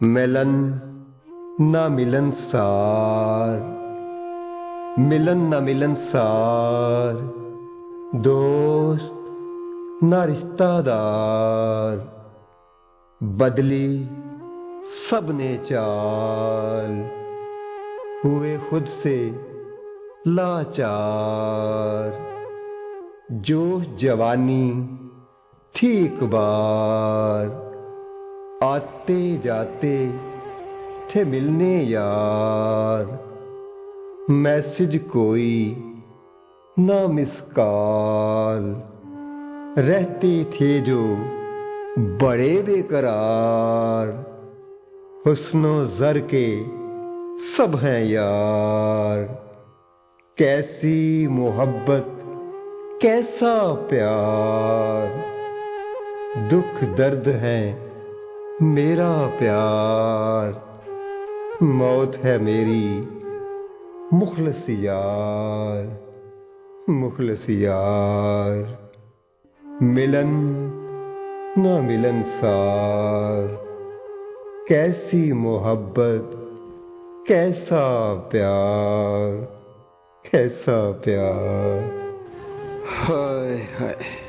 मिलन ना मिलनसार, मिलन ना मिलनसार, दोस्त ना रिश्तादार, बदली सबने चाल, हुए खुद से लाचार। जोश जवानी थी एक बार, आते जाते थे मिलने यार। मैसेज कोई ना मिस कॉल, रहते थे जो बड़े बेकरार। हुस्नो ज़र के सब हैं यार, कैसी मोहब्बत कैसा प्यार। दुख दर्द है मेरा प्यार, मौत है मेरी मुखलिस यार, मुखलिस यार। मिलन ना मिलनसार, कैसी मोहब्बत कैसा प्यार, कैसा प्यार। हाय हाय।